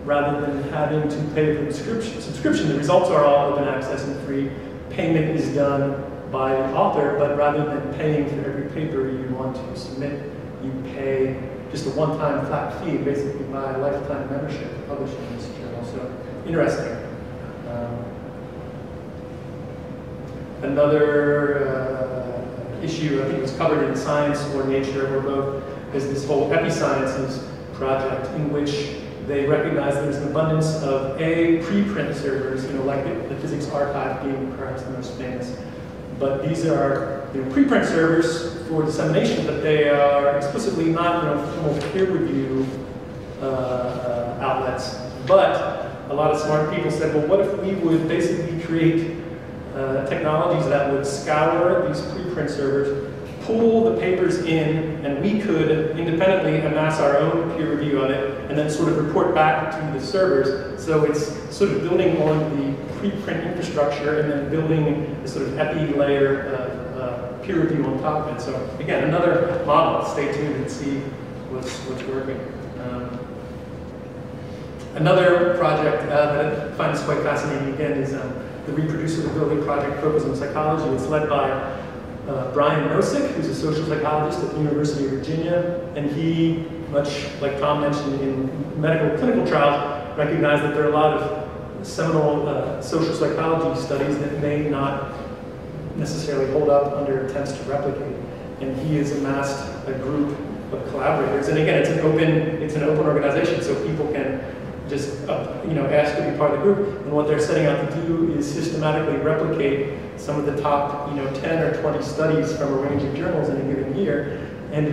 rather than having to pay for subscription, the results are all open access and free. Payment is done by the author, but rather than paying for every paper you want to submit, you pay just a one-time flat fee, basically by lifetime membership to publish in this journal. So, interesting. Another issue, I think it was covered in Science or Nature or both, is this whole Episciences project, in which they recognize there's an abundance of preprint servers, you know, like the Physics Archive being perhaps the most famous. But these are, you know, preprint servers for dissemination, but they are explicitly not, you know, formal peer review outlets. But a lot of smart people said, well, what if we would basically create technologies that would scour these preprint servers, pull the papers in, and we could independently amass our own peer review on it, and then sort of report back to the servers. So it's sort of building on the preprint infrastructure and then building a sort of epi layer of peer review on top of it. So again, another model. Stay tuned and see what's working. Another project that I find is quite fascinating, again, is the Reproducibility Project focused on psychology. It's led by Brian Nosek, who's a social psychologist at the University of Virginia, and he, much like Tom mentioned in medical clinical trials, recognized that there are a lot of seminal social psychology studies that may not necessarily hold up under attempts to replicate. And he has amassed a group of collaborators. And again, it's an open organization, so people can just you know, ask to be part of the group. And what they're setting out to do is systematically replicate some of the top, you know, 10 or 20 studies from a range of journals in a given year. And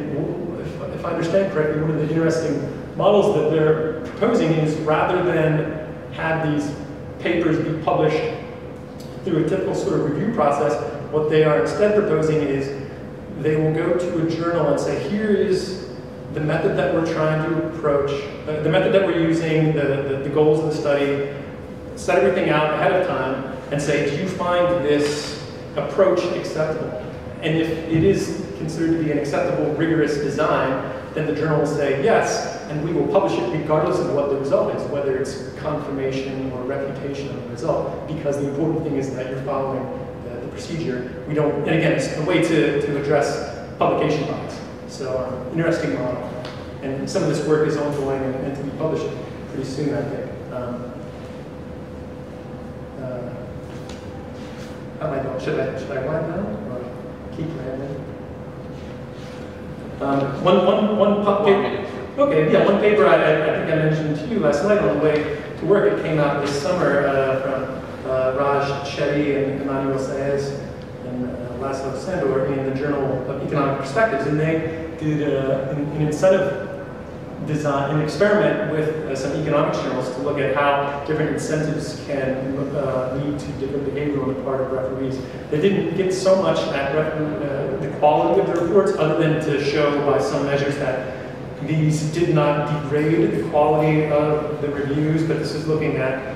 if I understand correctly, one of the interesting models that they're proposing is, rather than have these papers be published through a typical sort of review process, what they are instead proposing is they will go to a journal and say, here is the method that we're trying to approach, the method that we're using, the goals of the study, set everything out ahead of time, and say, do you find this approach acceptable? And if it is considered to be an acceptable, rigorous design, then the journal will say yes, and we will publish it regardless of what the result is, whether it's confirmation or refutation of the result, because the important thing is that you're following the procedure. We don't, and again, it's a way to address publication bias. So interesting model. And some of this work is ongoing and to be published pretty soon, I think. How am I doing? Should I wind down or keep rambling? One paper I think I mentioned to you last night on the way to work. It came out this summer from Raj Chetty and Emmanuel Saez and Laszlo Sandor in the Journal of Economic Perspectives, and they did an incentive design, an experiment with some economics journals to look at how different incentives can lead to different behavior on the part of referees. They didn't get so much at the quality of the reports, other than to show by some measures that these did not degrade the quality of the reviews, but this is looking at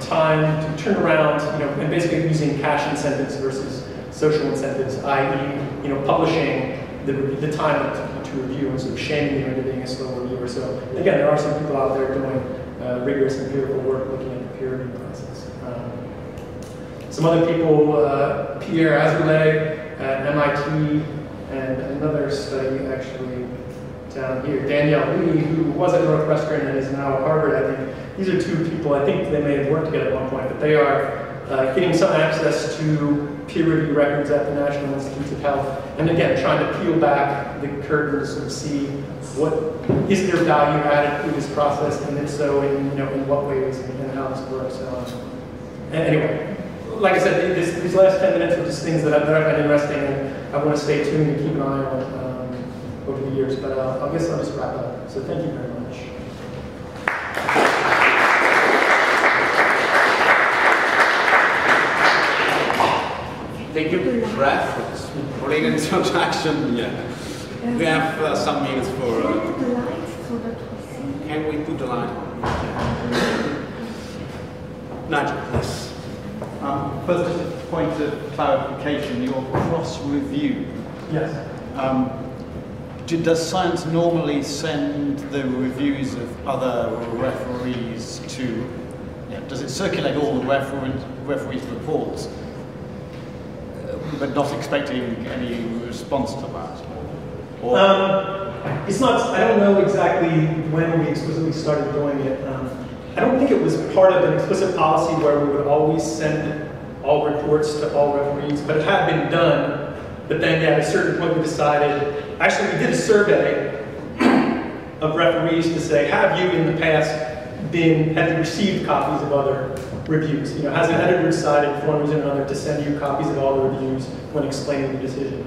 time to turn around, and basically using cash incentives versus social incentives, i.e., publishing the time to review and sort of shaming you into being a slow reviewer. So again, there are some people out there doing rigorous empirical work looking at the peer review process. Some other people, Pierre Azoulay at MIT, and another study actually down here, Danielle Lee, who was at Northwestern and is now at Harvard. I think these are two people, I think they may have worked together at one point, but they are getting some access to peer review records at the National Institutes of Health, and again, trying to peel back the curtain to sort of see what is there value added through this process, and if so, in what ways and how this works. Anyway, like I said, these last 10 minutes were just things that I find interesting, and I want to stay tuned and keep an eye on over the years. But I guess I'll just wrap up. So thank you very much. Thank you, Brad, for this brilliant introduction. Yeah. We have some minutes for. Can we put the light on? Nigel, please. First, just a point of clarification: your cross-review. Yes. Does science normally send the reviews of other referees to? Does it circulate all the referees' reports? But not expecting any response to that? It's not, I don't know exactly when we explicitly started doing it. I don't think it was part of an explicit policy where we would always send all reports to all referees, but it had been done. But then at a certain point we decided, actually we did a survey of referees to say, have you in the past have you received copies of other reviews? Has an editor decided for one reason or another to send you copies of all the reviews when explaining the decision?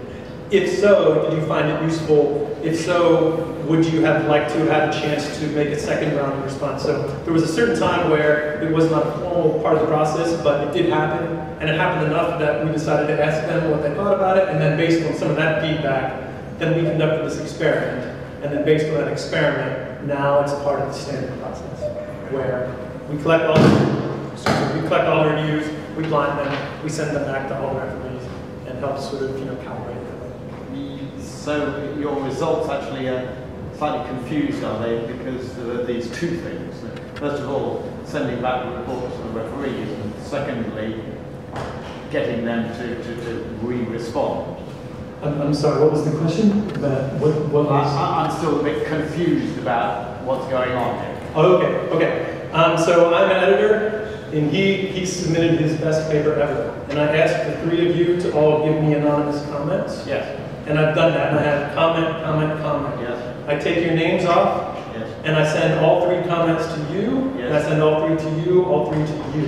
If so, did you find it useful? If so, would you have liked to have had a chance to make a second round of response? So there was a certain time where it was not a formal part of the process, but it did happen, and it happened enough that we decided to ask them what they thought about it, and then based on some of that feedback, then we conducted this experiment, and then based on that experiment, now it's part of the standard process, where we collect all the reviews, we blind them, we send them back to all the referees, and help sort of calibrate them. So your results actually are slightly confused, are they? Because there are these two things. First of all, sending back the reports to the referees, and secondly, getting them to re-respond. I'm sorry, what was the question? I'm still a bit confused about what's going on here. Oh, okay. So I'm an editor, and he submitted his best paper ever. And I asked the three of you to all give me anonymous comments. Yes. And I've done that, and I have comment. Yes. I take your names off, yes, and I send all three comments to you, yes, and I send all three to you, all three to you.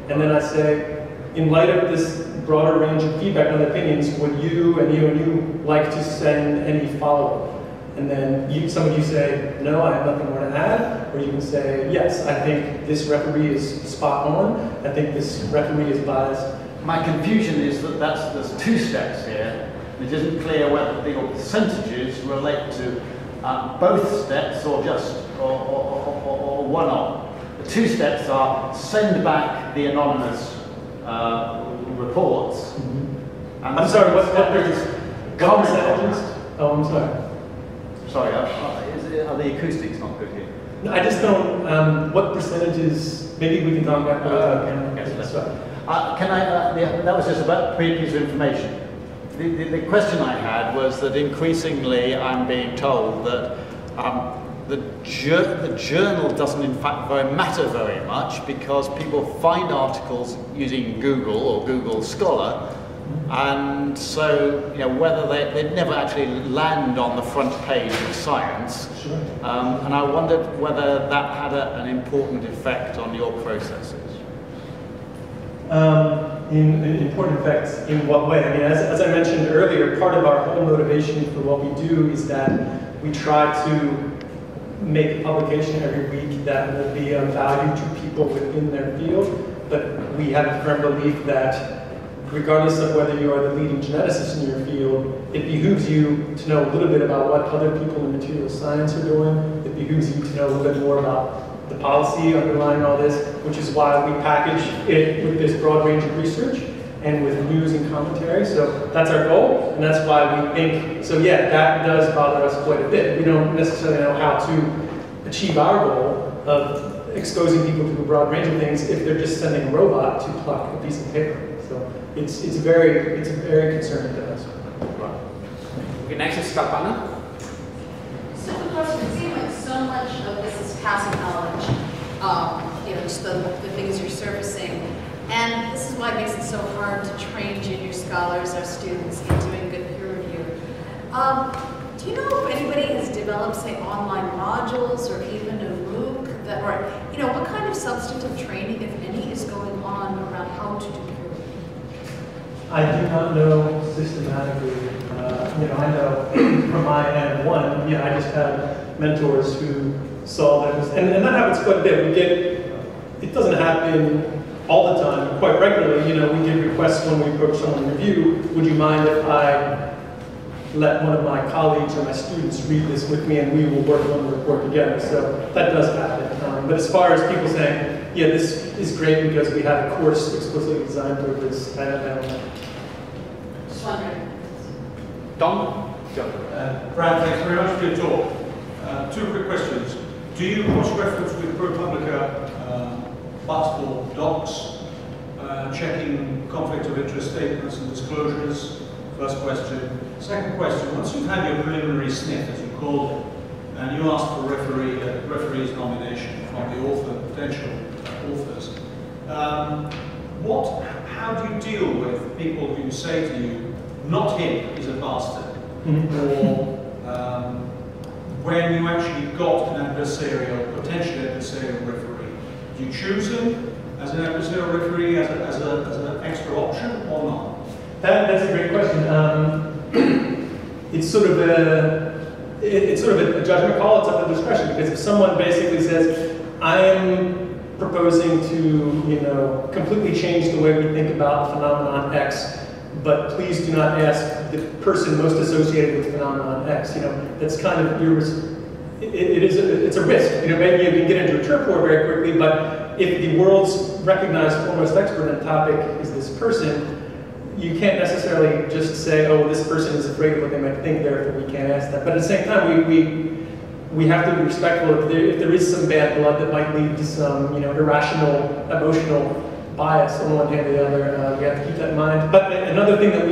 And then I say, in light of this broader range of feedback and opinions, would you and you like to send any follow-up? And then some of you say, no, I have nothing more to add. Or you can say, yes, I think this referee is spot on. I think this referee is biased. My confusion is that there's two steps here. It isn't clear whether the percentages relate to both steps or just or one of. The two steps are send back the anonymous reports. Mm-hmm. I'm sorry, what percentages? Oh, I'm sorry. Sorry, are the acoustics not good here? No, I just don't, what percentages, maybe we can talk about that. Yes, that's right. That was just about a piece of information. The question I had was that increasingly I'm being told that the journal doesn't in fact matter very much, because people find articles using Google or Google Scholar, and so whether they never actually land on the front page of Science. Sure. And I wondered whether that had an important effect on your processes. In important effects in what way? I mean, as I mentioned earlier, part of our whole motivation for what we do is that we try to make a publication every week that will be of value to people within their field, but we have a firm belief that regardless of whether you are the leading geneticist in your field, it behooves you to know a little bit about what other people in material science are doing. It behooves you to know a little bit more about the policy underlying all this, which is why we package it with this broad range of research and with news and commentary. So that's our goal, and that's why we think, so yeah, that does bother us quite a bit. We don't necessarily know how to achieve our goal of exposing people to a broad range of things if they're just sending a robot to pluck a piece of paper. So it's very concerning to us. Okay, next is Kalpana. Simple question. It seems like so much of this is passive knowledge, just the things you're surfacing. And this is why it makes it so hard to train junior scholars or students in doing good peer review. Do you know if anybody has developed, say, online modules or even a MOOC that, or, what kind of substantive training, if any, is going on around how to do peer review? I do not know systematically. I know from my end, I just had mentors who saw that, and that happens quite a bit. It doesn't happen all the time, quite regularly. We get requests when we approach someone in review, would you mind if I let one of my colleagues or my students read this with me and we will work on the report together? So that does happen. But as far as people saying, yeah, this is great because we have a course explicitly designed for this, I don't know. Just wondering. Tom? Brad, thanks very much for your talk. Two quick questions. Do you cross-reference with ProPublica but for docs, checking conflict of interest statements and disclosures? First question. Second question, once you've had your preliminary sniff, as you called it, and you ask for referee's nomination from the potential authors, how do you deal with people who say to you, not him, he's a bastard, or when you actually got an potentially adversarial referee, do you choose him as an adversarial referee, as an extra option, or not? That's a great question. It's sort of a judgment call. It's up to discretion, because if someone basically says, "I am proposing to, completely change the way we think about phenomenon X, but please do not ask the person most associated with phenomenon X," that's kind of it's a risk. Maybe you can get into a turf war very quickly, but if the world's recognized foremost expert on the topic is this person, you can't necessarily just say, oh, this person is afraid of what they might think, therefore we can't ask that. But at the same time, we have to be respectful if there is some bad blood that might lead to some irrational, emotional bias on one hand or the other. We have to keep that in mind. But another thing that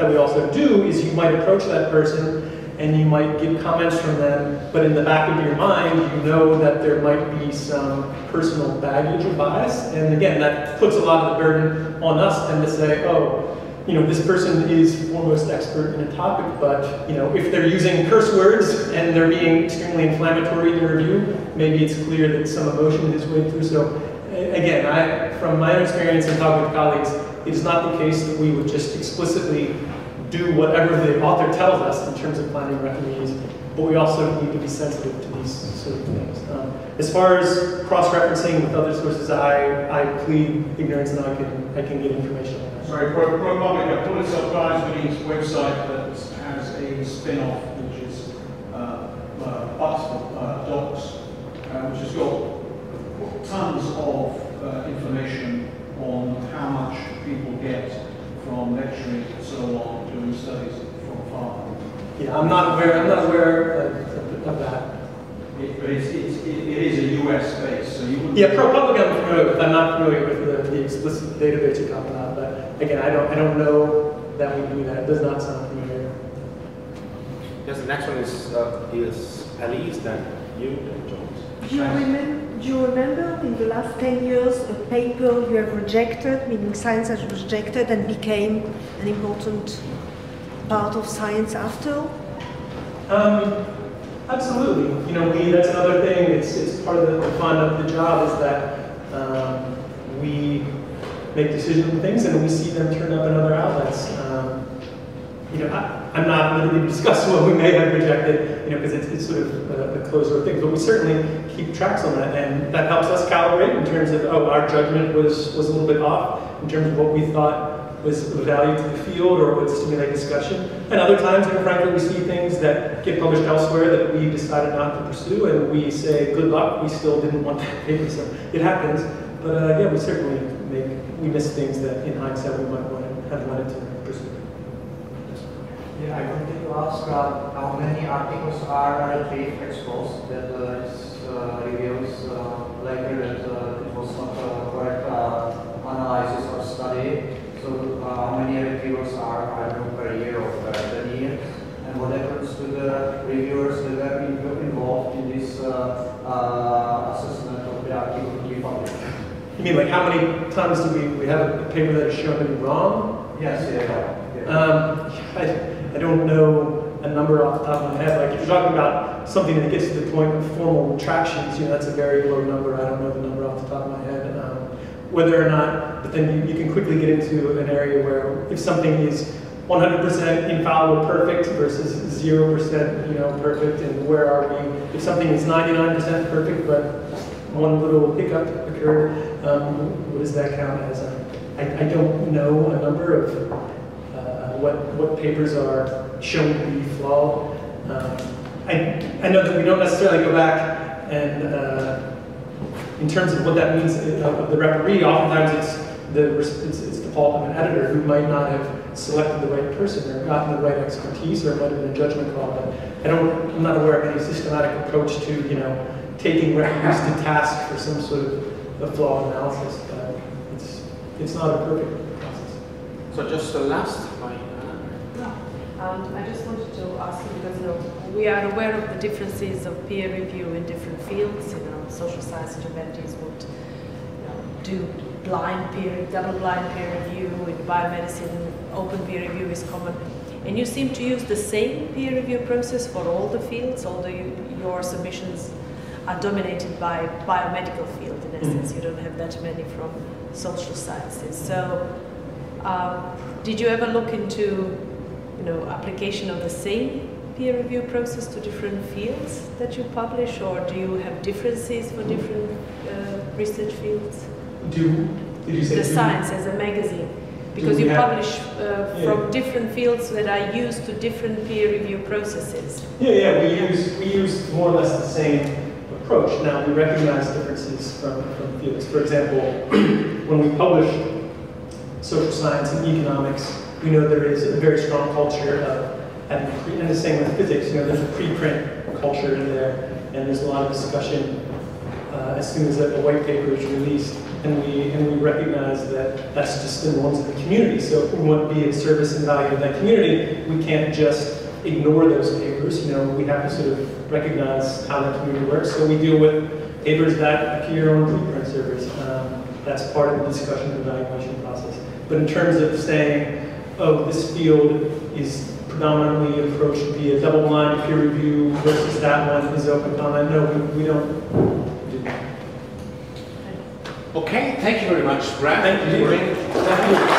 we also do is you might approach that person and you might get comments from them, but in the back of your mind, you know that there might be some personal baggage or bias. And again, that puts a lot of the burden on us and to say, oh, this person is foremost expert in a topic, but if they're using curse words and they're being extremely inflammatory in their review, maybe it's clear that some emotion is way through. So again, from my own experience and talking with colleagues, it is not the case that we would just explicitly do whatever the author tells us in terms of finding referees, but we also need to be sensitive to these sort of things. As far as cross-referencing with other sources, I plead ignorance and I can get information on that. Sorry, ProPublica, Pulitzer Prize-winning website that has a spin-off, which is Docs, which has got tons of information on how much people get from lecturing and so on, doing studies from far. Yeah, I'm not aware of that. But it is a US base, so you wouldn't... Yeah, ProPublica I'm familiar with. I'm not familiar with the explicit database you're talking about, but again, I don't know that we do that. It does not sound familiar. Yes, the next one is Elise, then you, then Jones. Do you remember in the last 10 years a paper you have rejected, meaning science has rejected and became an important part of science after? Absolutely. You know, that's another thing. It's part of the fun of the job is that we make decisions on things and we see them turn up in other outlets. You know, I'm not going to discuss what we may have rejected, you know, because it's sort of a closed door thing, but we certainly keep tracks on that, and that helps us calibrate in terms of, oh, our judgment was a little bit off in terms of what we thought was of value to the field or would stimulate discussion. And other times, you know, frankly, we see things that get published elsewhere that we decided not to pursue, and we say, good luck, we still didn't want that paper, so it happens. But yeah, we certainly miss things that in hindsight we might have wanted to pursue. Yeah, I wanted to ask how many articles are exposed that reviews later that it was not correct analysis or study. So how many reviewers are, I don't know, per year or per 10 years? And what happens to the reviewers that were involved in this assessment of the article to be published? You mean like how many times do we have a paper that is shown to be wrong? Yes, yeah. I don't know a number off the top of my head. Like if you're talking about something that gets to the point of formal retractions, you know, that's a very low number. I don't know the number off the top of my head. Whether or not, but then you can quickly get into an area where if something is 100% infallible perfect versus 0%, you know, perfect, and where are we? If something is 99% perfect, but one little hiccup occurred, what does that count as? I don't know a number of what papers are shown to be flawed. I know that we don't necessarily go back and in terms of what that means of the referee, oftentimes it's the fault of an editor who might not have selected the right person or gotten the right expertise, or it might have been a judgment call. But I'm not aware of any systematic approach to, you know, taking referees to task for some sort of a flawed analysis. But it's not a perfect process. So just the last line. I just wanted to ask you, because you know, we are aware of the differences of peer review in different fields. You know, social science and humanities would do blind peer, double-blind peer review. In biomedicine, open peer review is common. And you seem to use the same peer review process for all the fields, although your submissions are dominated by biomedical field. In essence, you don't have that many from social sciences. So, did you ever look into application of the same peer review process to different fields that you publish, or do you have differences for different research fields? Did you say the science as a magazine? Because you publish from different fields that are used to different peer review processes. Yeah, we use more or less the same approach. Now we recognize differences from fields. For example, when we publish social science and economics, we know there is a very strong culture of, and the same with physics, there's a preprint culture in there, and there's a lot of discussion as soon as a white paper is released, and we recognize that that's just the norms of the community. So if we want to be of service and value to that community, we can't just ignore those papers. We have to sort of recognize how that community works. So we deal with papers that appear on preprint servers. That's part of the discussion and evaluation process. But in terms of saying, oh, this field is predominantly approached to be a double-blind peer review versus that one is open comment, no, we don't do that. Okay, thank you very much, Brad. Thank you. Thank you.